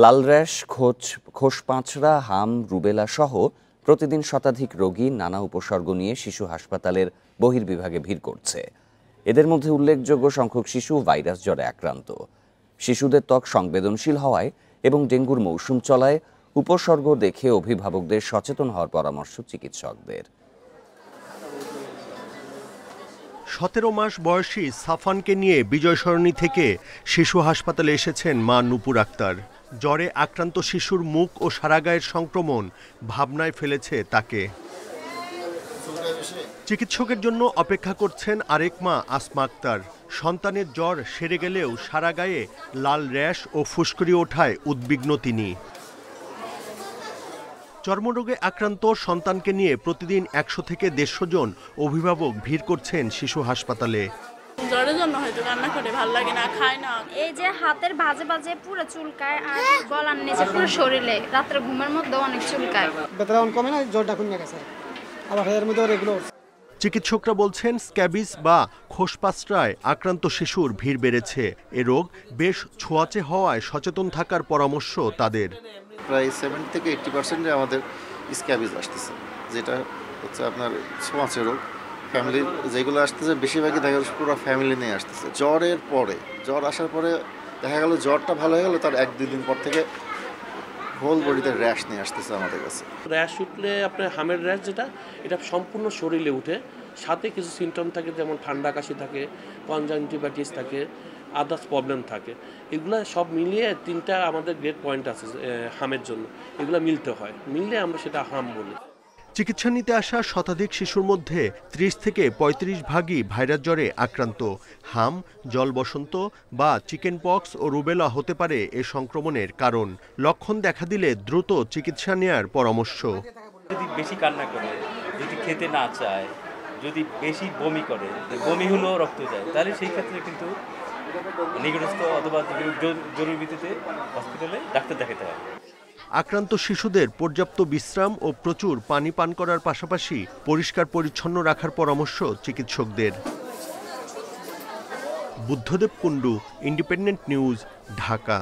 লাল rash, খোসপাঁচড়া, হাম, rubella সহ প্রতিদিন শতাধিক রোগী নানা উপসর্গ নিয়ে শিশু হাসপাতালের বহির্বিভাগে ভিড় করছে। এদের মধ্যে উল্লেখযোগ্য সংখ্যক শিশু ভাইরাস জ্বরে আক্রান্ত। শিশুদের ত্বক সংবেদনশীল হওয়ায় এবং ডেঙ্গুর মৌসুম চলায় উপসর্গ দেখে অভিভাবকদের সচেতন হওয়ার পরামর্শ চিকিৎসকদের। 17 মাস বয়সী সাফানকে নিয়ে বিজয় সরণি থেকে শিশু হাসপাতালে এসেছেন মা নূপুর আক্তার। জ্বরে আক্রান্ত শিশুর মুখ ও সারা গায়ের সংক্রমণ ভাবনায় ফেলেছে তাকে। চিকিৎসকের জন্য অপেক্ষা করছেন আরেক মা আসমা আক্তার। সন্তানের জ্বর সেরে গেলেও সারা গায়ে লাল র্যাশ ও ফুসকুড়ি ওঠায় উদ্বিগ্ন তিনি। চর্মরোগে আক্রান্ত সন্তানকে নিয়ে প্রতিদিন 100 থেকে 150 জন অভিভাবক ভিড় করছেন শিশু হাসপাতালে। জ্বরের জন্য হয়তো কান্না করে, ভালো লাগে না, খায় না। এই যে হাতের ভাঁজে ভাঁজে পুরো চুলকায় আর গলার নিচে পুরো শরীরে রাত্রে ঘুমের মধ্যে অনেক চুলকায়। বেতন কমে না, জ্বরটা কমে গেছে আবার এর মধ্যে রেগুলার। চিকিৎসকরা বলছেন স্ক্যাবিস বা খোসপাঁচড়ায় আক্রান্ত শিশুর ভিড় বেড়েছে। এ রোগ বেশ ছোঁয়াচে হওয়ায় সচেতন থাকার পরামর্শ তাদের। প্রায় 70 থেকে 80% আমাদের স্ক্যাবিস আসতেছে, যেটা হচ্ছে আপনার ছোঁয়াচে রোগ। ফ্যামিলির যেগুলো আসতেছে বেশিরভাগই দেখা গেল পুরো ফ্যামিলি নিয়ে আসতেছে। জ্বর আসার পরে দেখা গেল জ্বরটা ভালো হয়ে গেল, তার 1-2 দিন পর থেকে হোল বডিতে র্যাশ নিয়ে আসতেছে আমাদের কাছে। র্যাশ উঠলে আপনার হামের র্যাশ যেটা, এটা সম্পূর্ণ শরীরে উঠে, সাথে কিছু সিমটম থাকে, যেমন ঠান্ডা কাশি থাকে, কনজাংটিভাইটিস থাকে, আদার্স প্রবলেম থাকে। এগুলো সব মিলিয়ে 3টা আমাদের গ্রেড পয়েন্ট আছে হামের জন্য। এগুলো মিলতে হয়, মিললে আমরা সেটা হাম বলি। চিকিৎসা নিতে আসা শতাধিক শিশুর মধ্যে 30 থেকে 35 ভাগই ভাইরাস জ্বরে আক্রান্ত। হাম, জল বসন্ত বা চিকেন পক্স ও রুবেলা হতে পারে এ সংক্রমণের কারণ। লক্ষণ দেখা দিলে দ্রুত চিকিৎসা নেয়ার পরামর্শ। যদি বেশি কান্না করে, যদি খেতে না চায়, যদি বেশি বমি করে, বমি হলেও রক্ত যায়, তাহলে সেই ক্ষেত্রে কিন্তু নিকটস্থ অথবা জরুরি ভিত্তিতে হসপিটালে ডাক্তার দেখাতে হয়। আক্রান্ত শিশুদের পর্যাপ্ত বিশ্রাম ও প্রচুর পানি পান করার পাশাপাশি পরিষ্কার পরিচ্ছন্ন রাখার পরামর্শ চিকিৎসকদের। Buddhadeb Kundu, independent news, Dhaka.